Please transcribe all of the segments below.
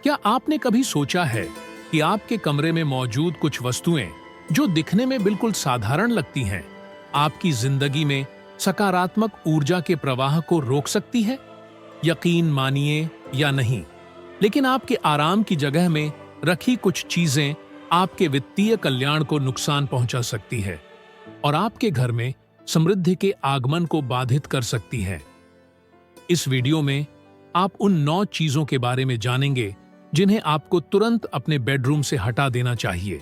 क्या आपने कभी सोचा है कि आपके कमरे में मौजूद कुछ वस्तुएं जो दिखने में बिल्कुल साधारण लगती हैं, आपकी जिंदगी में सकारात्मक ऊर्जा के प्रवाह को रोक सकती है? यकीन मानिए या नहीं, लेकिन आपके आराम की जगह में रखी कुछ चीजें आपके वित्तीय कल्याण को नुकसान पहुंचा सकती है और आपके घर में समृद्धि के आगमन को बाधित कर सकती है। इस वीडियो में आप उन 9 चीजों के बारे में जानेंगे जिन्हें आपको तुरंत अपने बेडरूम से हटा देना चाहिए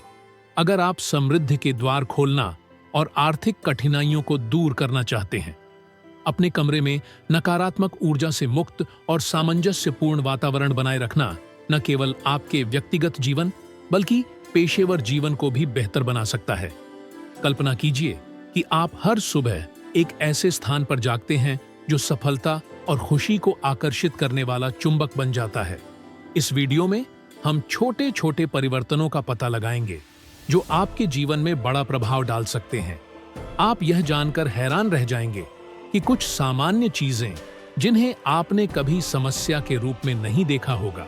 अगर आप समृद्धि के द्वार खोलना और आर्थिक कठिनाइयों को दूर करना चाहते हैं। अपने कमरे में नकारात्मक ऊर्जा से मुक्त और सामंजस्यपूर्ण वातावरण बनाए रखना न केवल आपके व्यक्तिगत जीवन बल्कि पेशेवर जीवन को भी बेहतर बना सकता है। कल्पना कीजिए कि आप हर सुबह एक ऐसे स्थान पर जागते हैं जो सफलता और खुशी को आकर्षित करने वाला चुंबक बन जाता है। इस वीडियो में हम छोटे छोटे परिवर्तनों का पता लगाएंगे जो आपके जीवन में बड़ा प्रभाव डाल सकते हैं। आप यह जानकर हैरान रह जाएंगे कि कुछ सामान्य चीजें जिन्हें आपने कभी समस्या के रूप में नहीं देखा होगा,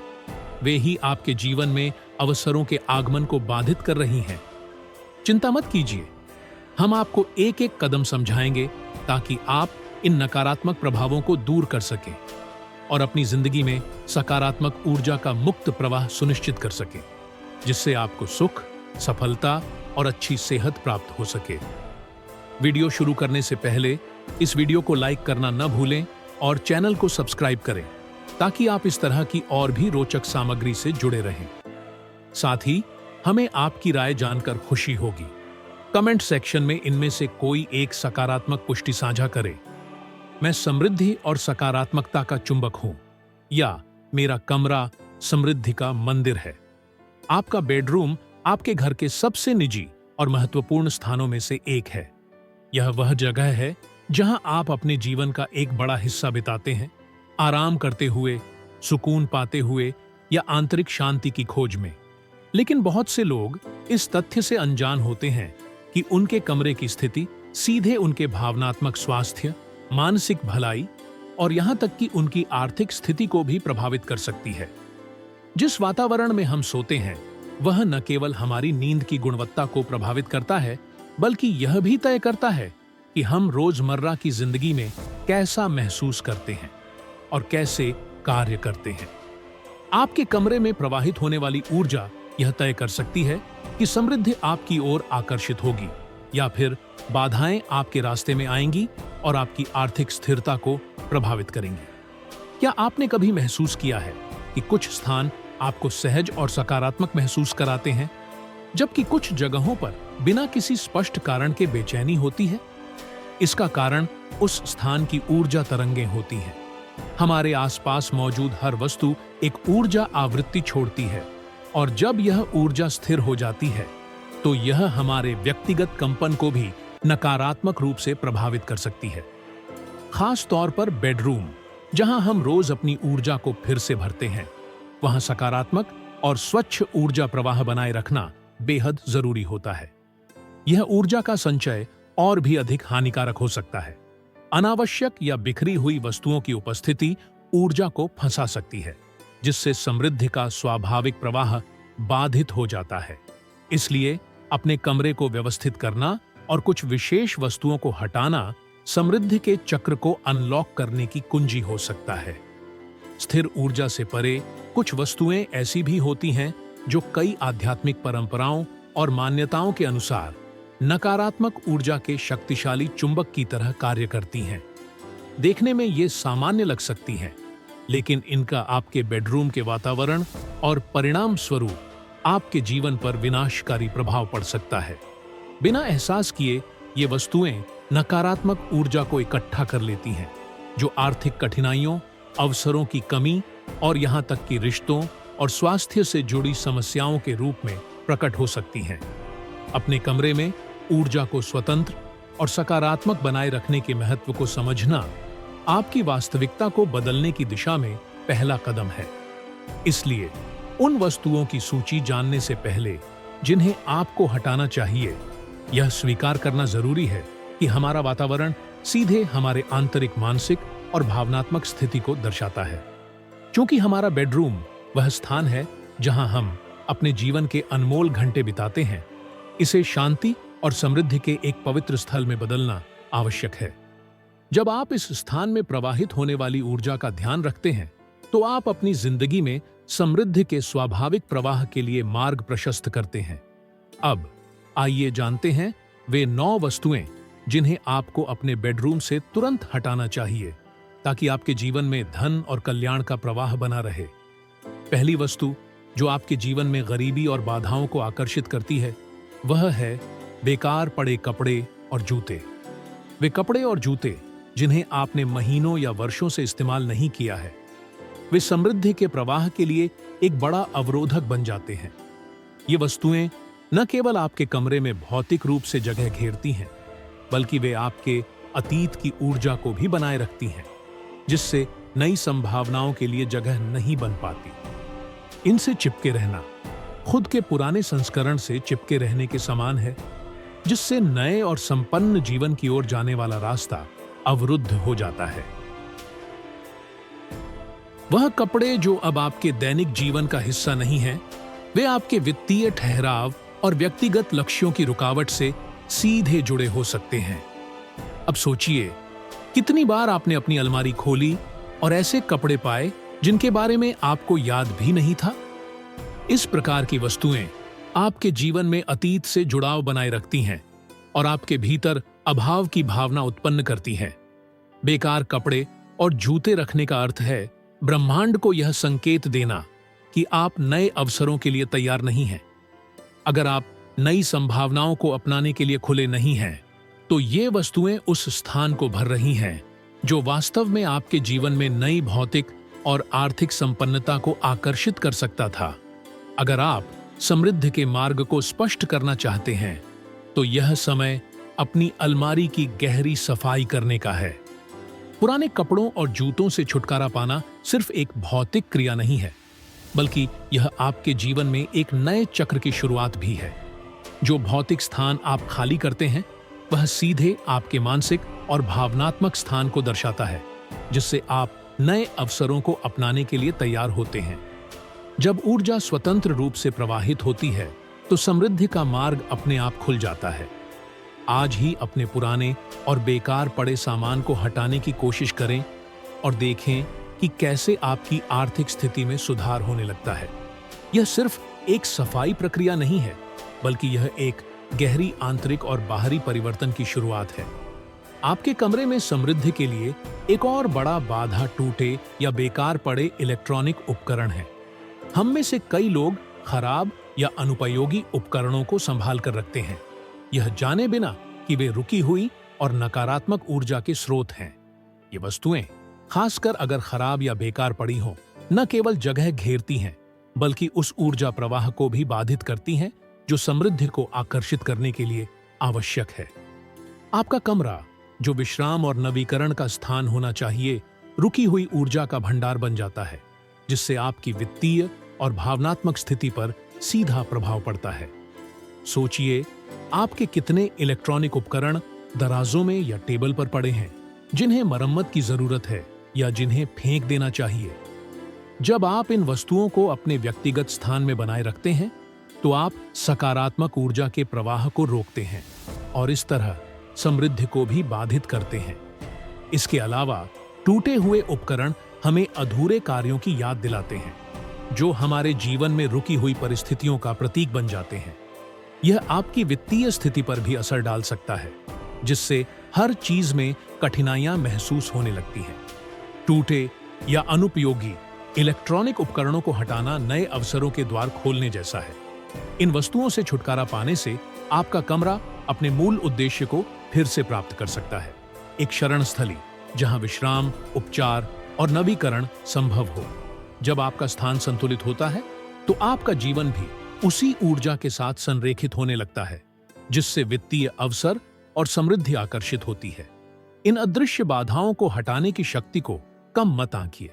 वे ही आपके जीवन में अवसरों के आगमन को बाधित कर रही हैं। चिंता मत कीजिए, हम आपको एक एक कदम समझाएंगे ताकि आप इन नकारात्मक प्रभावों को दूर कर सकें और अपनी जिंदगी में सकारात्मक ऊर्जा का मुक्त प्रवाह सुनिश्चित कर सकें, जिससे आपको सुख, सफलता और अच्छी सेहत प्राप्त हो सके। वीडियो शुरू करने से पहले इस वीडियो को लाइक करना न भूलें और चैनल को सब्सक्राइब करें ताकि आप इस तरह की और भी रोचक सामग्री से जुड़े रहें। साथ ही हमें आपकी राय जानकर खुशी होगी। कमेंट सेक्शन में इनमें से कोई एक सकारात्मक पुष्टि साझा करें। मैं समृद्धि और सकारात्मकता का चुंबक हूं, या मेरा कमरा समृद्धि का मंदिर है। आपका बेडरूम आपके घर के सबसे निजी और महत्वपूर्ण स्थानों में से एक है। यह वह जगह है जहां आप अपने जीवन का एक बड़ा हिस्सा बिताते हैं, आराम करते हुए, सुकून पाते हुए या आंतरिक शांति की खोज में। लेकिन बहुत से लोग इस तथ्य से अनजान होते हैं कि उनके कमरे की स्थिति सीधे उनके भावनात्मक स्वास्थ्य, मानसिक भलाई और यहां तक कि उनकी आर्थिक स्थिति को भी प्रभावित कर सकती है। जिस वातावरण में हम सोते हैं वह न केवल हमारी नींद की गुणवत्ता को प्रभावित करता है बल्कि यह भी तय करता है कि हम रोजमर्रा की जिंदगी में कैसा महसूस करते हैं और कैसे कार्य करते हैं। आपके कमरे में प्रवाहित होने वाली ऊर्जा यह तय कर सकती है कि समृद्धि आपकी ओर आकर्षित होगी या फिर बाधाएं आपके रास्ते में आएंगी और आपकी आर्थिक स्थिरता को प्रभावित करेंगी। क्या आपने कभी महसूस किया है कि कुछ स्थान आपको सहज और सकारात्मक महसूस कराते हैं, जबकि कुछ जगहों पर बिना किसी स्पष्ट कारण के बेचैनी होती है? इसका कारण उस स्थान की ऊर्जा तरंगें होती हैं। हमारे आसपास मौजूद हर वस्तु एक ऊर्जा आवृत्ति छोड़ती है और जब यह ऊर्जा स्थिर हो जाती है तो यह हमारे व्यक्तिगत कंपन को भी नकारात्मक रूप से प्रभावित कर सकती है। खास तौर पर बेडरूम, जहां हम रोज अपनी ऊर्जा को फिर से भरते हैं, वहां सकारात्मक और स्वच्छ ऊर्जा प्रवाह बनाए रखना बेहद जरूरी होता है। यह ऊर्जा का संचय और भी अधिक हानिकारक हो सकता है। अनावश्यक या बिखरी हुई वस्तुओं की उपस्थिति ऊर्जा को फंसा सकती है, जिससे समृद्धि का स्वाभाविक प्रवाह बाधित हो जाता है। इसलिए अपने कमरे को व्यवस्थित करना और कुछ विशेष वस्तुओं को हटाना समृद्धि के चक्र को अनलॉक करने की कुंजी हो सकता है। स्थिर ऊर्जा से परे कुछ वस्तुएं ऐसी भी होती हैं जो कई आध्यात्मिक परंपराओं और मान्यताओं के अनुसार नकारात्मक ऊर्जा के शक्तिशाली चुंबक की तरह कार्य करती हैं। देखने में ये सामान्य लग सकती हैं, लेकिन इनका आपके बेडरूम के वातावरण और परिणाम स्वरूप आपके जीवन पर विनाशकारी प्रभाव पड़ सकता है। बिना एहसास किए ये वस्तुएं नकारात्मक ऊर्जा को इकट्ठा कर लेती हैं, जो आर्थिक कठिनाइयों, अवसरों की कमी और यहां तक कि रिश्तों और स्वास्थ्य से जुड़ी समस्याओं के रूप में प्रकट हो सकती हैं। अपने कमरे में ऊर्जा को स्वतंत्र और सकारात्मक बनाए रखने के महत्व को समझना आपकी वास्तविकता को बदलने की दिशा में पहला कदम है। इसलिए उन वस्तुओं की सूची जानने से पहले जिन्हें आपको हटाना चाहिए, यह स्वीकार करना जरूरी है कि हमारा वातावरण सीधे हमारे आंतरिक मानसिक और भावनात्मक स्थिति को दर्शाता है। क्योंकि हमारा बेडरूम वह स्थान है जहां हम अपने जीवन के अनमोल घंटे बिताते हैं। इसे शांति और समृद्धि के एक पवित्र स्थल में बदलना आवश्यक है। जब आप इस स्थान में प्रवाहित होने वाली ऊर्जा का ध्यान रखते हैं, तो आप अपनी जिंदगी में समृद्धि के स्वाभाविक प्रवाह के लिए मार्ग प्रशस्त करते हैं। अब आइए जानते हैं वे 9 वस्तुएं जिन्हें आपको अपने बेडरूम से तुरंत हटाना चाहिए ताकि आपके जीवन में धन और कल्याण का प्रवाह बना रहे। पहली वस्तु जो आपके जीवन में गरीबी और बाधाओं को आकर्षित करती है, वह है बेकार पड़े कपड़े और जूते। वे कपड़े और जूते जिन्हें आपने महीनों या वर्षों से इस्तेमाल नहीं किया है, वे समृद्धि के प्रवाह के लिए एक बड़ा अवरोधक बन जाते हैं। ये वस्तुएं न केवल आपके कमरे में भौतिक रूप से जगह घेरती हैं, बल्कि वे आपके अतीत की ऊर्जा को भी बनाए रखती हैं, जिससे नई संभावनाओं के लिए जगह नहीं बन पाती। इनसे चिपके रहना खुद के पुराने संस्करण से चिपके रहने के समान है, जिससे नए और संपन्न जीवन की ओर जाने वाला रास्ता अवरुद्ध हो जाता है। वह कपड़े जो अब आपके दैनिक जीवन का हिस्सा नहीं हैं, वे आपके वित्तीय ठहराव और व्यक्तिगत लक्ष्यों की रुकावट से सीधे जुड़े हो सकते हैं। अब सोचिए, कितनी बार आपने अपनी अलमारी खोली और ऐसे कपड़े पाए जिनके बारे में आपको याद भी नहीं था। इस प्रकार की वस्तुएं आपके जीवन में अतीत से जुड़ाव बनाए रखती हैं और आपके भीतर अभाव की भावना उत्पन्न करती हैं। बेकार कपड़े और जूते रखने का अर्थ है ब्रह्मांड को यह संकेत देना कि आप नए अवसरों के लिए तैयार नहीं हैं। अगर आप नई संभावनाओं को अपनाने के लिए खुले नहीं हैं, तो ये वस्तुएं उस स्थान को भर रही हैं जो वास्तव में आपके जीवन में नई भौतिक और आर्थिक संपन्नता को आकर्षित कर सकता था। अगर आप समृद्धि के मार्ग को स्पष्ट करना चाहते हैं, तो यह समय अपनी अलमारी की गहरी सफाई करने का है। पुराने कपड़ों और जूतों से छुटकारा पाना सिर्फ एक भौतिक क्रिया नहीं है, बल्कि यह आपके जीवन में एक नए चक्र की शुरुआत भी है। जो भौतिक स्थान आप खाली करते हैं, वह सीधे आपके मानसिक और भावनात्मक स्थान को दर्शाता है, जिससे आप नए अवसरों को अपनाने के लिए तैयार होते हैं। जब ऊर्जा स्वतंत्र रूप से प्रवाहित होती है, तो समृद्धि का मार्ग अपने आप खुल जाता है। आज ही अपने पुराने और बेकार पड़े सामान को हटाने की कोशिश करें और देखें कि कैसे आपकी आर्थिक स्थिति में सुधार होने लगता है। यह सिर्फ एक सफाई प्रक्रिया नहीं है, बल्कि यह एक गहरी आंतरिक और बाहरी परिवर्तन की शुरुआत है। आपके कमरे में समृद्धि के लिए एक और बड़ा बाधा टूटे या बेकार पड़े इलेक्ट्रॉनिक उपकरण है। हम में से कई लोग खराब या अनुपयोगी उपकरणों को संभाल कर रखते हैं, यह जाने बिना कि वे रुकी हुई और नकारात्मक ऊर्जा के स्रोत हैं। ये वस्तुएं, खासकर अगर खराब या बेकार पड़ी हों, न केवल जगह घेरती हैं, बल्कि उस ऊर्जा प्रवाह को भी बाधित करती हैं जो समृद्धि को आकर्षित करने के लिए आवश्यक है। आपका कमरा, जो विश्राम और नवीकरण का स्थान होना चाहिए, रुकी हुई ऊर्जा का भंडार बन जाता है, जिससे आपकी वित्तीय और भावनात्मक स्थिति पर सीधा प्रभाव पड़ता है। सोचिए, आपके कितने इलेक्ट्रॉनिक उपकरण दराजों में या टेबल पर पड़े हैं जिन्हें मरम्मत की जरूरत है या जिन्हें फेंक देना चाहिए। जब आप इन वस्तुओं को अपने व्यक्तिगत स्थान में बनाए रखते हैं, तो आप सकारात्मक ऊर्जा के प्रवाह को रोकते हैं और इस तरह समृद्धि को भी बाधित करते हैं। इसके अलावा टूटे हुए उपकरण हमें अधूरे कार्यों की याद दिलाते हैं, जो हमारे जीवन में रुकी हुई परिस्थितियों का प्रतीक बन जाते हैं। यह आपकी वित्तीय स्थिति पर भी असर डाल सकता है, जिससे हर चीज में कठिनाइयां महसूस होने लगती हैं। टूटे या अनुपयोगी इलेक्ट्रॉनिक उपकरणों को हटाना नए अवसरों के द्वार खोलने जैसा है। इन वस्तुओं से छुटकारा पाने से आपका कमरा अपने मूल उद्देश्य को फिर से प्राप्त कर सकता है, एक शरण स्थली जहां विश्राम, उपचार और नवीकरण संभव हो। जब आपका स्थान संतुलित होता है, तो आपका जीवन भी उसी ऊर्जा के साथ संरेखित होने लगता है, जिससे वित्तीय अवसर और समृद्धि आकर्षित होती है। इन अदृश्य बाधाओं को हटाने की शक्ति को कम मत आंकिए।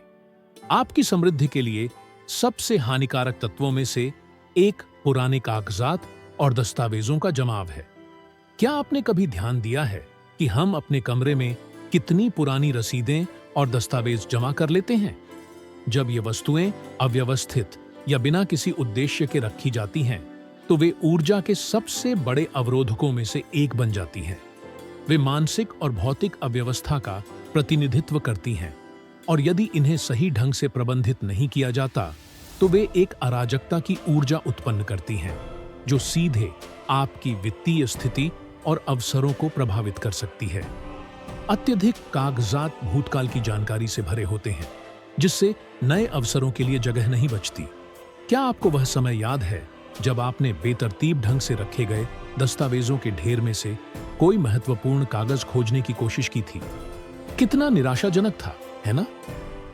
आपकी समृद्धि के लिए सबसे हानिकारक तत्वों में से एक पुराने कागजात और दस्तावेजों का जमाव है। क्या आपने कभी ध्यान दिया है कि हम अपने कमरे में कितनी पुरानी रसीदें और दस्तावेज जमा कर लेते हैं? जब ये वस्तुएं अव्यवस्थित या बिना किसी उद्देश्य के रखी जाती हैं, तो वे ऊर्जा के सबसे बड़े अवरोधकों में से एक बन जाती हैं। वे मानसिक और भौतिक अव्यवस्था का प्रतिनिधित्व करती हैं, और यदि इन्हें सही ढंग से प्रबंधित नहीं किया जाता, तो वे एक अराजकता की ऊर्जा उत्पन्न करती हैं, जो सीधे आपकी वित्तीय स्थिति और अवसरों को प्रभावित कर सकती है। अत्यधिक कागजात भूतकाल की जानकारी से भरे होते हैं, जिससे नए अवसरों के लिए जगह नहीं बचती। क्या आपको वह समय याद है जब आपने बेतरतीब ढंग से रखे गए दस्तावेजों के ढेर में से कोई महत्वपूर्ण कागज खोजने की कोशिश की थी? कितना निराशाजनक था, है ना?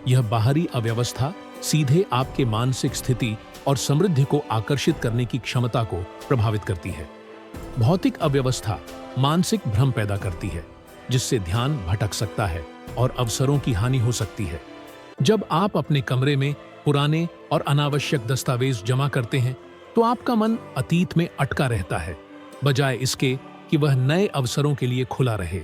यह बाहरी अव्यवस्था सीधे आपके मानसिक स्थिति और समृद्धि को आकर्षित करने की क्षमता को प्रभावित करती है। भौतिक अव्यवस्था मानसिक भ्रम पैदा करती है, जिससे ध्यान भटक सकता है और अवसरों की हानि हो सकती है। जब आप अपने कमरे में पुराने और अनावश्यक दस्तावेज जमा करते हैं, तो आपका मन अतीत में अटका रहता है, बजाय इसके कि वह नए अवसरों के लिए खुला रहे।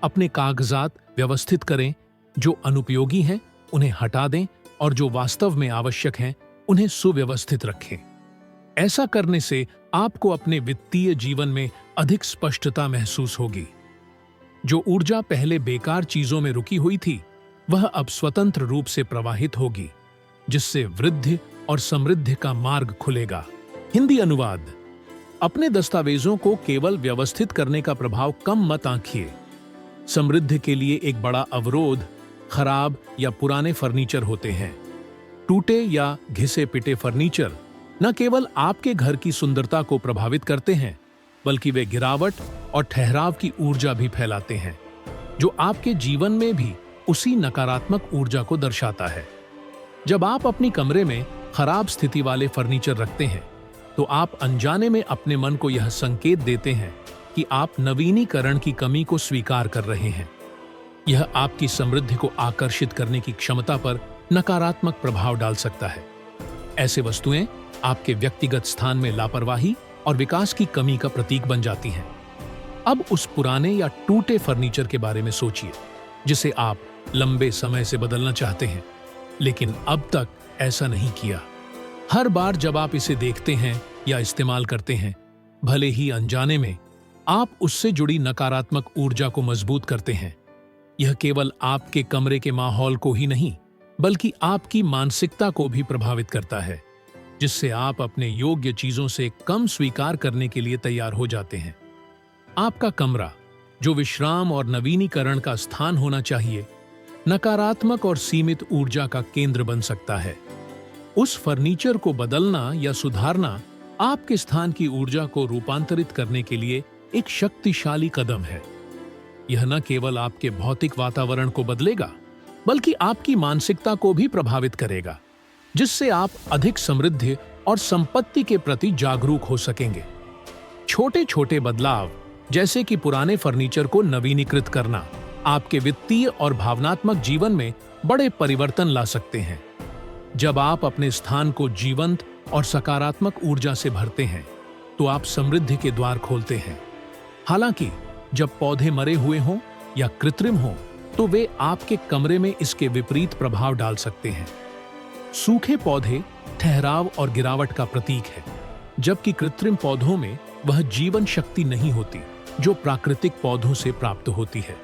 अपने कागजात व्यवस्थित करें, जो अनुपयोगी हैं उन्हें हटा दें और जो वास्तव में आवश्यक हैं उन्हें सुव्यवस्थित रखें। ऐसा करने से आपको अपने वित्तीय जीवन में अधिक स्पष्टता महसूस होगी। जो ऊर्जा पहले बेकार चीजों में रुकी हुई थी, वह अब स्वतंत्र रूप से प्रवाहित होगी, जिससे वृद्धि और समृद्धि का मार्ग खुलेगा। हिंदी अनुवाद: अपने दस्तावेजों को केवल व्यवस्थित करने का प्रभाव कम मत आंकिए। समृद्धि के लिए एक बड़ा अवरोध खराब या पुराने फर्नीचर होते हैं। टूटे या घिसे पिटे फर्नीचर न केवल आपके घर की सुंदरता को प्रभावित करते हैं, बल्कि वे गिरावट और ठहराव की ऊर्जा भी फैलाते हैं, जो आपके जीवन में भी उसी नकारात्मक ऊर्जा को दर्शाता है। जब आप अपनी कमरे में खराब स्थिति वाले फर्नीचर रखते हैं, तो आप अनजाने में अपने मन को यह संकेत देते हैं कि आप नवीनीकरण की कमी को स्वीकार कर रहे हैं। यह आपकी समृद्धि को आकर्षित करने की क्षमता पर नकारात्मक प्रभाव डाल सकता है। ऐसे वस्तुएं आपके व्यक्तिगत स्थान में लापरवाही और विकास की कमी का प्रतीक बन जाती हैं। अब उस पुराने या टूटे फर्नीचर के बारे में सोचिए, जिसे आप लंबे समय से बदलना चाहते हैं, लेकिन अब तक ऐसा नहीं किया। हर बार जब आप इसे देखते हैं या इस्तेमाल करते हैं, भले ही अनजाने में, आप उससे जुड़ी नकारात्मक ऊर्जा को मजबूत करते हैं। यह केवल आपके कमरे के माहौल को ही नहीं, बल्कि आपकी मानसिकता को भी प्रभावित करता है, जिससे आप अपने योग्य चीजों से कम स्वीकार करने के लिए तैयार हो जाते हैं। आपका कमरा, जो विश्राम और नवीनीकरण का स्थान होना चाहिए, नकारात्मक और सीमित ऊर्जा का केंद्र बन सकता है। उस फर्नीचर को बदलना या सुधारना आपके स्थान की ऊर्जा को रूपांतरित करने के लिए एक शक्तिशाली कदम है। यह न केवल आपके भौतिक वातावरण को बदलेगा, बल्कि आपकी मानसिकता को भी प्रभावित करेगा, जिससे आप अधिक समृद्धि और संपत्ति के प्रति जागरूक हो सकेंगे। छोटे छोटे बदलाव, जैसे कि पुराने फर्नीचर को नवीनीकृत करना, आपके वित्तीय और भावनात्मक जीवन में बड़े परिवर्तन ला सकते हैं। जब आप अपने स्थान को जीवंत और सकारात्मक ऊर्जा से भरते हैं, तो आप समृद्धि के द्वार खोलते हैं। हालांकि जब पौधे मरे हुए हों या कृत्रिम हों, तो वे आपके कमरे में इसके विपरीत प्रभाव डाल सकते हैं। सूखे पौधे ठहराव और गिरावट का प्रतीक है, जबकि कृत्रिम पौधों में वह जीवन शक्ति नहीं होती जो प्राकृतिक पौधों से प्राप्त होती है।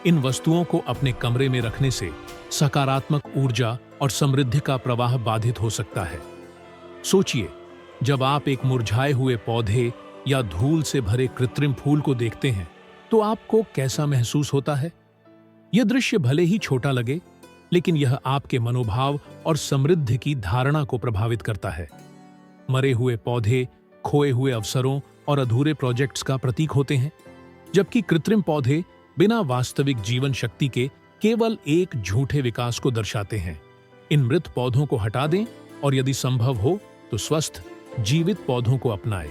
इन वस्तुओं को अपने कमरे में रखने से सकारात्मक ऊर्जा और समृद्धि का प्रवाह बाधित हो सकता है। सोचिए, जब आप एक मुरझाए हुए पौधे या धूल से भरे कृत्रिम फूल को देखते हैं, तो आपको कैसा महसूस होता है? यह दृश्य भले ही छोटा लगे, लेकिन यह आपके मनोभाव और समृद्धि की धारणा को प्रभावित करता है। मरे हुए पौधे खोए हुए अवसरों और अधूरे प्रोजेक्ट्स का प्रतीक होते हैं, जबकि कृत्रिम पौधे बिना वास्तविक जीवन शक्ति के केवल एक झूठे विकास को दर्शाते हैं। इन मृत पौधों को हटा दें और यदि संभव हो तो स्वस्थ जीवित पौधों को अपनाएं।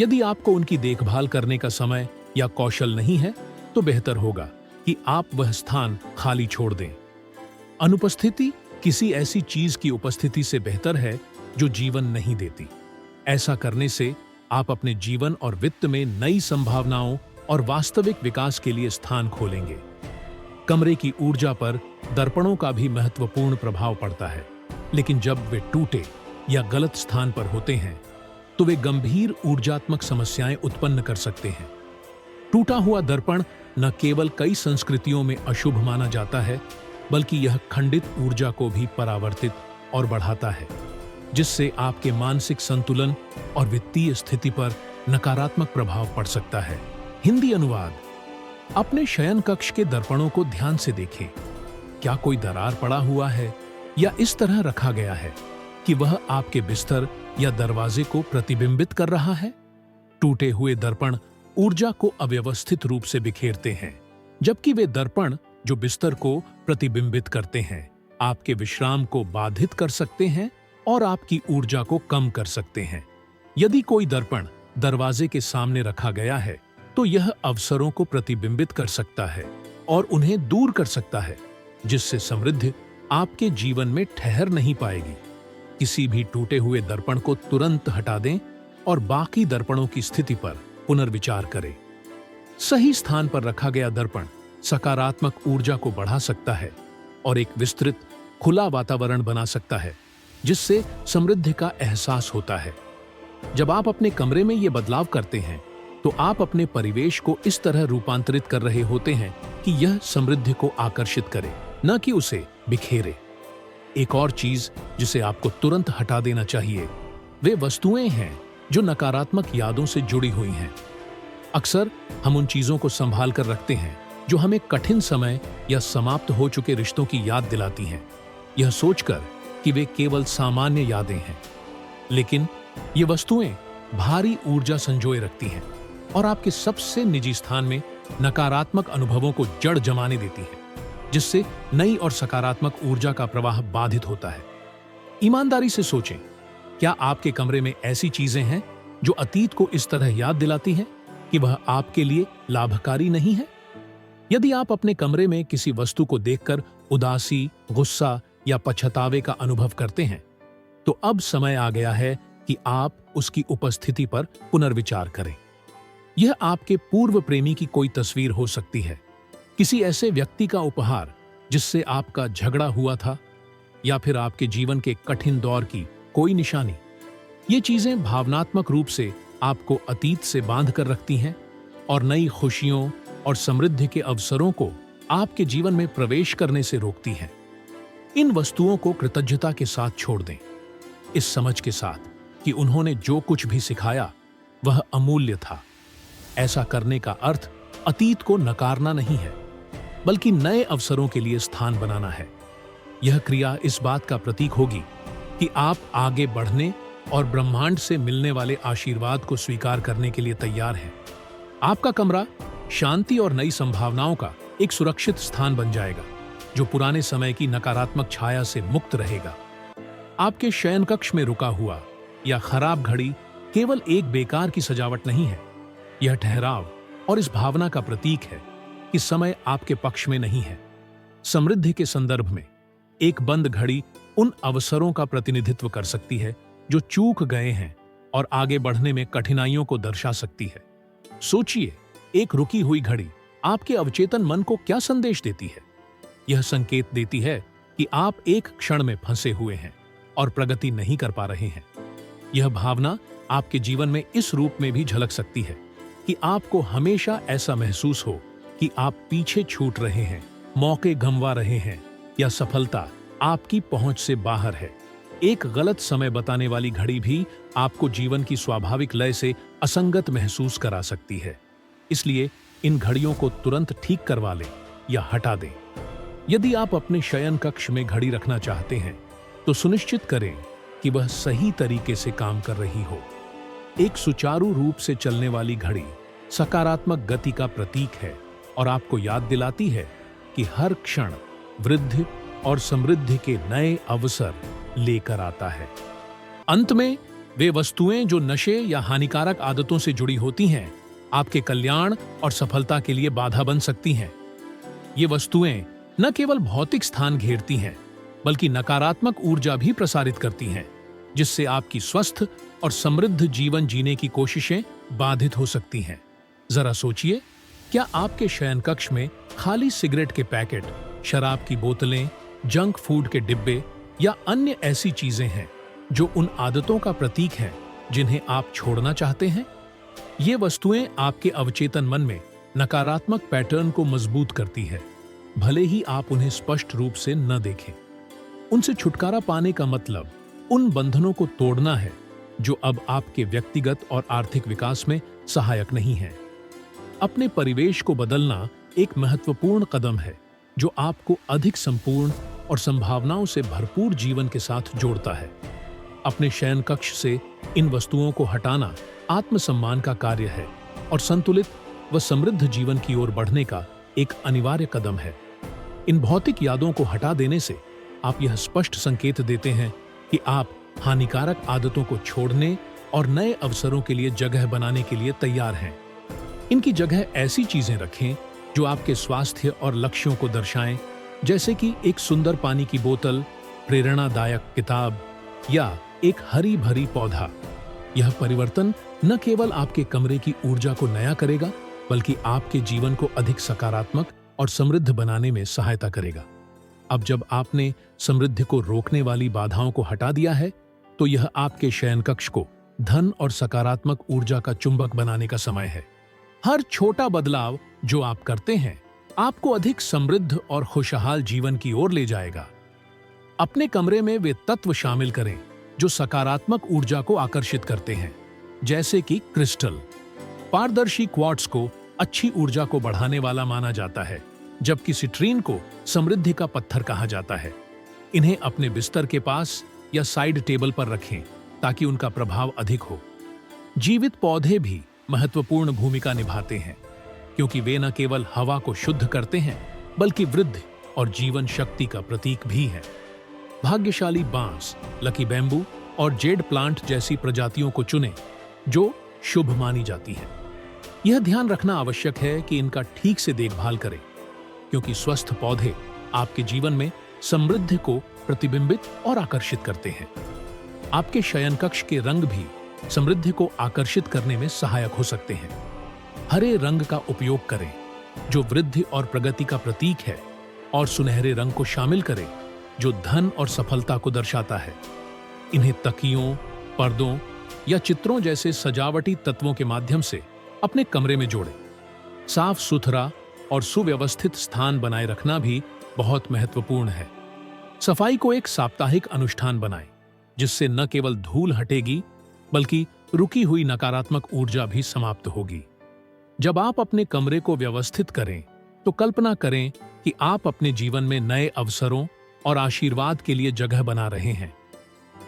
यदि आपको उनकी देखभाल करने का समय या कौशल नहीं है, तो बेहतर होगा कि आप वह स्थान खाली छोड़ दें। अनुपस्थिति किसी ऐसी चीज की उपस्थिति से बेहतर है जो जीवन नहीं देती। ऐसा करने से आप अपने जीवन और वित्त में नई संभावनाओं और वास्तविक विकास के लिए स्थान खोलेंगे। कमरे की ऊर्जा पर दर्पणों का भी महत्वपूर्ण प्रभाव पड़ता है, लेकिन जब वे टूटे या गलत स्थान पर होते हैं तो वे गंभीर ऊर्जात्मक समस्याएं उत्पन्न कर सकते हैं। टूटा हुआ दर्पण न केवल कई संस्कृतियों में अशुभ माना जाता है, बल्कि यह खंडित ऊर्जा को भी परावर्तित और बढ़ाता है, जिससे आपके मानसिक संतुलन और वित्तीय स्थिति पर नकारात्मक प्रभाव पड़ सकता है। हिंदी अनुवाद। अपने शयन कक्ष के दर्पणों को ध्यान से देखें। क्या कोई दरार पड़ा हुआ है या इस तरह रखा गया है कि वह आपके बिस्तर या दरवाजे को प्रतिबिंबित कर रहा है? टूटे हुए दर्पण ऊर्जा को अव्यवस्थित रूप से बिखेरते हैं, जबकि वे दर्पण जो बिस्तर को प्रतिबिंबित करते हैं आपके विश्राम को बाधित कर सकते हैं और आपकी ऊर्जा को कम कर सकते हैं। यदि कोई दर्पण दरवाजे के सामने रखा गया है तो यह अवसरों को प्रतिबिंबित कर सकता है और उन्हें दूर कर सकता है, जिससे समृद्धि आपके जीवन में ठहर नहीं पाएगी। किसी भी टूटे हुए दर्पण को तुरंत हटा दें और बाकी दर्पणों की स्थिति पर पुनर्विचार करें। सही स्थान पर रखा गया दर्पण सकारात्मक ऊर्जा को बढ़ा सकता है और एक विस्तृत खुला वातावरण बना सकता है, जिससे समृद्धि का एहसास होता है। जब आप अपने कमरे में ये बदलाव करते हैं तो आप अपने परिवेश को इस तरह रूपांतरित कर रहे होते हैं कि यह समृद्धि को आकर्षित करे, न कि उसे बिखेरे। एक और चीज जिसे आपको तुरंत हटा देना चाहिए वे वस्तुएं हैं जो नकारात्मक यादों से जुड़ी हुई हैं। अक्सर हम उन चीजों को संभाल कर रखते हैं जो हमें कठिन समय या समाप्त हो चुके रिश्तों की याद दिलाती हैं, यह सोचकर कि वे केवल सामान्य यादें हैं। लेकिन ये वस्तुएं भारी ऊर्जा संजोए रखती हैं और आपके सबसे निजी स्थान में नकारात्मक अनुभवों को जड़ जमाने देती हैं, जिससे नई और सकारात्मक ऊर्जा का प्रवाह बाधित होता है। ईमानदारी से सोचें, क्या आपके कमरे में ऐसी चीजें हैं जो अतीत को इस तरह याद दिलाती हैं कि वह आपके लिए लाभकारी नहीं है? यदि आप अपने कमरे में किसी वस्तु को देखकर उदासी, गुस्सा या पछतावे का अनुभव करते हैं, तो अब समय आ गया है कि आप उसकी उपस्थिति पर पुनर्विचार करें। यह आपके पूर्व प्रेमी की कोई तस्वीर हो सकती है, किसी ऐसे व्यक्ति का उपहार जिससे आपका झगड़ा हुआ था, या फिर आपके जीवन के कठिन दौर की कोई निशानी। ये चीजें भावनात्मक रूप से आपको अतीत से बांध कर रखती हैं और नई खुशियों और समृद्धि के अवसरों को आपके जीवन में प्रवेश करने से रोकती हैं। इन वस्तुओं को कृतज्ञता के साथ छोड़ दें, इस समझ के साथ कि उन्होंने जो कुछ भी सिखाया वह अमूल्य था। ऐसा करने का अर्थ अतीत को नकारना नहीं है, बल्कि नए अवसरों के लिए स्थान बनाना है। यह क्रिया इस बात का प्रतीक होगी कि आप आगे बढ़ने और ब्रह्मांड से मिलने वाले आशीर्वाद को स्वीकार करने के लिए तैयार हैं। आपका कमरा शांति और नई संभावनाओं का एक सुरक्षित स्थान बन जाएगा, जो पुराने समय की नकारात्मक छाया से मुक्त रहेगा। आपके शयन कक्ष में रुका हुआ या खराब घड़ी केवल एक बेकार की सजावट नहीं है, यह ठहराव और इस भावना का प्रतीक है कि समय आपके पक्ष में नहीं है। समृद्धि के संदर्भ में एक बंद घड़ी उन अवसरों का प्रतिनिधित्व कर सकती है जो चूक गए हैं और आगे बढ़ने में कठिनाइयों को दर्शा सकती है। सोचिए, एक रुकी हुई घड़ी आपके अवचेतन मन को क्या संदेश देती है? यह संकेत देती है कि आप एक क्षण में फंसे हुए हैं और प्रगति नहीं कर पा रहे हैं। यह भावना आपके जीवन में इस रूप में भी झलक सकती है कि आपको हमेशा ऐसा महसूस हो कि आप पीछे छूट रहे हैं, मौके गंवा रहे हैं या सफलता आपकी पहुंच से बाहर है। एक गलत समय बताने वाली घड़ी भी आपको जीवन की स्वाभाविक लय से असंगत महसूस करा सकती है। इसलिए इन घड़ियों को तुरंत ठीक करवा लें या हटा दें। यदि आप अपने शयन कक्ष में घड़ी रखना चाहते हैं तो सुनिश्चित करें कि वह सही तरीके से काम कर रही हो। एक सुचारू रूप से चलने वाली घड़ी सकारात्मक गति का प्रतीक है और आपको याद दिलाती है कि हर क्षण वृद्धि और समृद्धि के नए अवसर लेकर आता है। अंत में, वे वस्तुएं जो नशे या हानिकारक आदतों से जुड़ी होती हैं, आपके कल्याण और सफलता के लिए बाधा बन सकती हैं। ये वस्तुएं न केवल भौतिक स्थान घेरती हैं, बल्कि नकारात्मक ऊर्जा भी प्रसारित करती हैं, जिससे आपकी स्वस्थ और समृद्ध जीवन जीने की कोशिशें बाधित हो सकती हैं। जरा सोचिए, क्या आपके शयन कक्ष में खाली सिगरेट के पैकेट, शराब की बोतलें, जंक फूड के डिब्बे या अन्य ऐसी चीजें हैं जो उन आदतों का प्रतीक हैं जिन्हें आप छोड़ना चाहते हैं? ये वस्तुएं आपके अवचेतन मन में नकारात्मक पैटर्न को मजबूत करती है, भले ही आप उन्हें स्पष्ट रूप से न देखें। उनसे छुटकारा पाने का मतलब उन बंधनों को तोड़ना है जो अब आपके व्यक्तिगत और आर्थिक विकास में सहायक नहीं है। अपने परिवेश को बदलना एक महत्वपूर्ण कदम है जो आपको अधिक संपूर्ण और संभावनाओं से भरपूर जीवन के साथ जोड़ता है। अपने शयन कक्ष से इन वस्तुओं को हटाना आत्मसम्मान का कार्य है और संतुलित व समृद्ध जीवन की ओर बढ़ने का एक अनिवार्य कदम है। इन भौतिक यादों को हटा देने से आप यह स्पष्ट संकेत देते हैं कि आप हानिकारक आदतों को छोड़ने और नए अवसरों के लिए जगह बनाने के लिए तैयार हैं। इनकी जगह ऐसी चीजें रखें जो आपके स्वास्थ्य और लक्ष्यों को दर्शाएं, जैसे कि एक सुंदर पानी की बोतल, प्रेरणादायक किताब या एक हरी भरी पौधा। यह परिवर्तन न केवल आपके कमरे की ऊर्जा को नया करेगा, बल्कि आपके जीवन को अधिक सकारात्मक और समृद्ध बनाने में सहायता करेगा। अब जब आपने समृद्धि को रोकने वाली बाधाओं को हटा दिया है, तो यह आपके शयन कक्ष को धन और सकारात्मक ऊर्जा का चुंबक बनाने का समय है। हर छोटा बदलाव जो आप करते हैं आपको अधिक समृद्ध और खुशहाल जीवन की ओर ले जाएगा। अपने कमरे में वे तत्व शामिल करें जो सकारात्मक ऊर्जा को आकर्षित करते हैं, जैसे कि क्रिस्टल। पारदर्शी क्वार्ट्ज को अच्छी ऊर्जा को बढ़ाने वाला माना जाता है, जबकि सिट्रीन को समृद्धि का पत्थर कहा जाता है। इन्हें अपने बिस्तर के पास या साइड टेबल पर रखें ताकि उनका प्रभाव अधिक हो। जीवित पौधे भी महत्वपूर्ण भूमिका निभाते हैं, क्योंकि वे न केवल हवा को शुद्ध करते हैं, बल्कि वृद्धि और जीवन शक्ति का प्रतीक भी हैं। भाग्यशाली बांस, लकी बैम्बू और जेड प्लांट जैसी प्रजातियों को चुनें जो शुभ मानी जाती हैं। यह ध्यान रखना आवश्यक है कि इनका ठीक से देखभाल करें, क्योंकि स्वस्थ पौधे आपके जीवन में समृद्धि को प्रतिबिंबित और आकर्षित करते हैं। आपके शयन कक्ष के रंग भी समृद्धि को आकर्षित करने में सहायक हो सकते हैं। हरे रंग का उपयोग करें जो वृद्धि और प्रगति का प्रतीक है, और सुनहरे रंग को शामिल करें जो धन और सफलता को दर्शाता है। इन्हें तकियों, पर्दों या चित्रों जैसे सजावटी तत्वों के माध्यम से अपने कमरे में जोड़ें। साफ सुथरा और सुव्यवस्थित स्थान बनाए रखना भी बहुत महत्वपूर्ण है। सफाई को एक साप्ताहिक अनुष्ठान बनाएं, जिससे न केवल धूल हटेगी बल्कि रुकी हुई नकारात्मक ऊर्जा भी समाप्त होगी। जब आप अपने कमरे को व्यवस्थित करें, तो कल्पना करें कि आप अपने जीवन में नए अवसरों और आशीर्वाद के लिए जगह बना रहे हैं।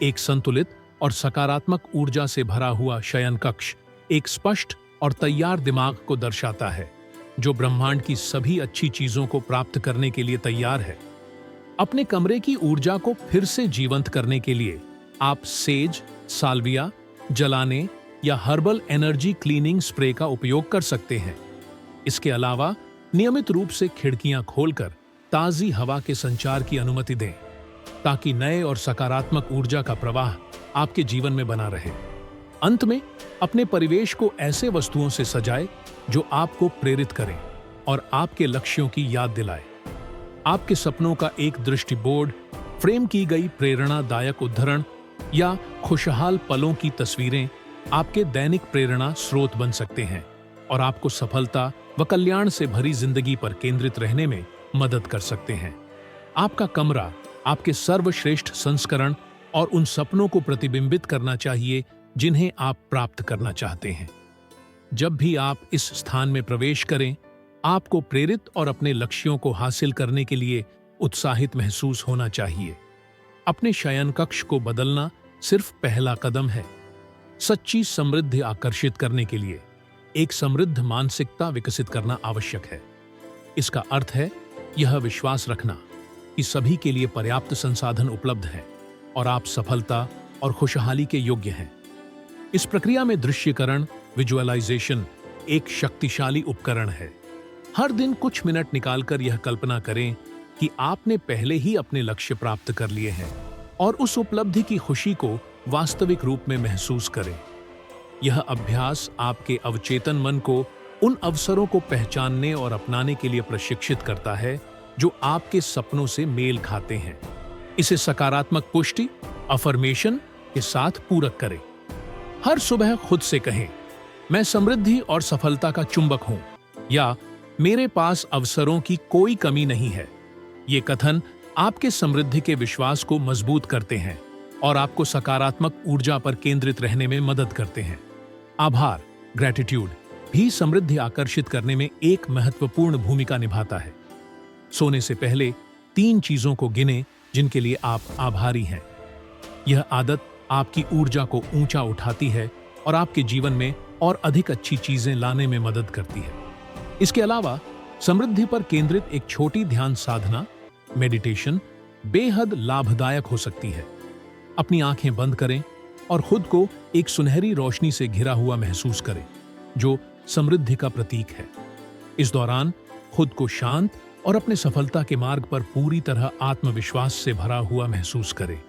एक संतुलित और सकारात्मक ऊर्जा से भरा हुआ शयन कक्ष एक स्पष्ट और तैयार दिमाग को दर्शाता है, जो ब्रह्मांड की सभी अच्छी चीजों को प्राप्त करने के लिए तैयार है। अपने कमरे की ऊर्जा को फिर से जीवंत करने के लिए आप सेज, साल्विया, जलाने या हर्बल एनर्जी क्लीनिंग स्प्रे का उपयोग कर सकते हैं। इसके अलावा नियमित रूप से खिड़कियां खोलकर ताजी हवा के संचार की अनुमति दें, ताकि नए और सकारात्मक ऊर्जा का प्रवाह आपके जीवन में बना रहे। अंत में अपने परिवेश को ऐसे वस्तुओं से सजाएं जो आपको प्रेरित करें और आपके लक्ष्यों की याद दिलाए। आपके सपनों का एक दृष्टि बोर्ड, फ्रेम की गई प्रेरणादायक उद्धरण या खुशहाल पलों की तस्वीरें आपके दैनिक प्रेरणा स्रोत बन सकते हैं और आपको सफलता व कल्याण से भरी जिंदगी पर केंद्रित रहने में मदद कर सकते हैं। आपका कमरा आपके सर्वश्रेष्ठ संस्करण और उन सपनों को प्रतिबिंबित करना चाहिए जिन्हें आप प्राप्त करना चाहते हैं। जब भी आप इस स्थान में प्रवेश करें, आपको प्रेरित और अपने लक्ष्यों को हासिल करने के लिए उत्साहित महसूस होना चाहिए। अपने शयन कक्ष को बदलना सिर्फ पहला कदम है। सच्ची समृद्धि आकर्षित करने के लिए एक समृद्ध मानसिकता विकसित करना आवश्यक है। इसका अर्थ है यह विश्वास रखना कि सभी के लिए पर्याप्त संसाधन उपलब्ध हैं और आप सफलता और खुशहाली के योग्य हैं। इस प्रक्रिया में दृश्यकरण, विजुअलाइजेशन एक शक्तिशाली उपकरण है। हर दिन कुछ मिनट निकालकर यह कल्पना करें कि आपने पहले ही अपने लक्ष्य प्राप्त कर लिए हैं और उस उपलब्धि की खुशी को वास्तविक रूप में महसूस करें। यह अभ्यास आपके अवचेतन मन को उन अवसरों को पहचानने और अपनाने के लिए प्रशिक्षित करता है जो आपके सपनों से मेल खाते हैं। इसे सकारात्मक पुष्टि, अफर्मेशन के साथ पूरक करें। हर सुबह खुद से कहें, मैं समृद्धि और सफलता का चुंबक हूं, या मेरे पास अवसरों की कोई कमी नहीं है। ये कथन आपके समृद्धि के विश्वास को मजबूत करते हैं और आपको सकारात्मक ऊर्जा पर केंद्रित रहने में मदद करते हैं। आभार, ग्रेटिट्यूड भी समृद्धि आकर्षित करने में एक महत्वपूर्ण भूमिका निभाता है। सोने से पहले 3 चीजों को गिनें जिनके लिए आप आभारी हैं। यह आदत आपकी ऊर्जा को ऊंचा उठाती है और आपके जीवन में और अधिक अच्छी चीजें लाने में मदद करती है। इसके अलावा समृद्धि पर केंद्रित एक छोटी ध्यान साधना, मेडिटेशन, बेहद लाभदायक हो सकती है। अपनी आंखें बंद करें और खुद को एक सुनहरी रोशनी से घिरा हुआ महसूस करें, जो समृद्धि का प्रतीक है। इस दौरान खुद को शांत और अपने सफलता के मार्ग पर पूरी तरह आत्मविश्वास से भरा हुआ महसूस करें।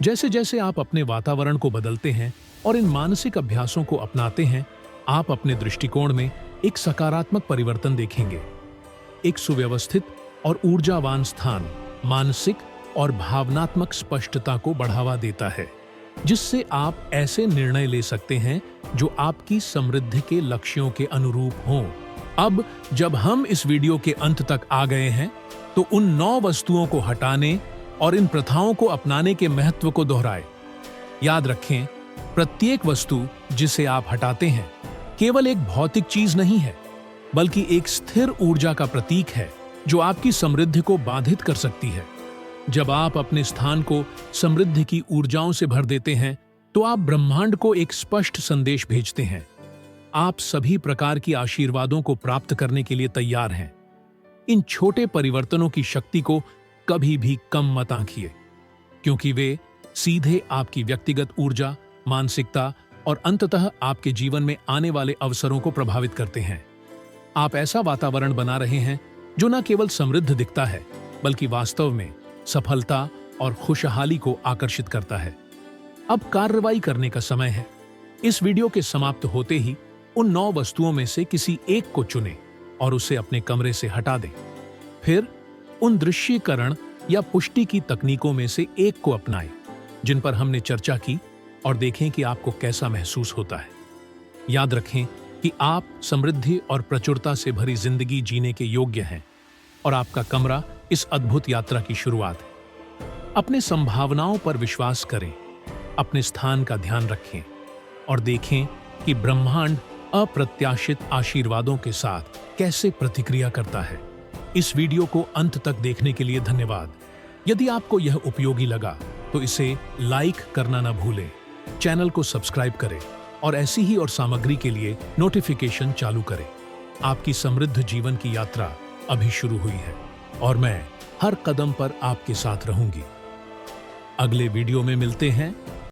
जैसे जैसे आप अपने वातावरण को बदलते हैं और इन मानसिक अभ्यासों को अपनाते हैं, आप अपने दृष्टिकोण में एक सकारात्मक परिवर्तन देखेंगे। एक सुव्यवस्थित और ऊर्जावान स्थान मानसिक और भावनात्मक स्पष्टता को बढ़ावा देता है, जिससे आप ऐसे निर्णय ले सकते हैं जो आपकी समृद्धि के लक्ष्यों के अनुरूप हों। अब जब हम इस वीडियो के अंत तक आ गए हैं, तो उन 9 वस्तुओं को हटाने और इन प्रथाओं को अपनाने के महत्व को दोहराएं। याद रखें, प्रत्येक वस्तु जिसे आप हटाते हैं केवल एक भौतिक चीज नहीं है, बल्कि एक स्थिर ऊर्जा का प्रतीक है जो आपकी समृद्धि को बाधित कर सकती है। जब आप अपने स्थान को समृद्धि की ऊर्जाओं से भर देते हैं, तो आप ब्रह्मांड को एक स्पष्ट संदेश भेजते हैं। आप सभी प्रकार की आशीर्वादों को प्राप्त करने के लिए तैयार हैं। इन छोटे परिवर्तनों की शक्ति को कभी भी कम मत आंकिए, क्योंकि वे सीधे आपकी व्यक्तिगत ऊर्जा, मानसिकता और अंततः आपके जीवन में आने वाले अवसरों को प्रभावित करते हैं। आप ऐसा वातावरण बना रहे हैं जो न केवल समृद्ध दिखता है, बल्कि वास्तव में सफलता और खुशहाली को आकर्षित करता है। अब कार्रवाई करने का समय है। इस वीडियो के समाप्त होते ही उन 9 वस्तुओं में से किसी एक को चुनें और उसे अपने कमरे से हटा दें। फिर उन दृश्यीकरण या पुष्टि की तकनीकों में से एक को अपनाएं जिन पर हमने चर्चा की, और देखें कि आपको कैसा महसूस होता है। याद रखें कि आप समृद्धि और प्रचुरता से भरी जिंदगी जीने के योग्य हैं, और आपका कमरा इस अद्भुत यात्रा की शुरुआत है। अपने संभावनाओं पर विश्वास करें, अपने स्थान का ध्यान रखें और देखें कि ब्रह्मांड अप्रत्याशित आशीर्वादों के साथ कैसे प्रतिक्रिया करता है। इस वीडियो को अंत तक देखने के लिए धन्यवाद। यदि आपको यह उपयोगी लगा तो इसे लाइक करना न भूलें, चैनल को सब्सक्राइब करें और ऐसी ही और सामग्री के लिए नोटिफिकेशन चालू करें। आपकी समृद्ध जीवन की यात्रा अभी शुरू हुई है और मैं हर कदम पर आपके साथ रहूंगी। अगले वीडियो में मिलते हैं।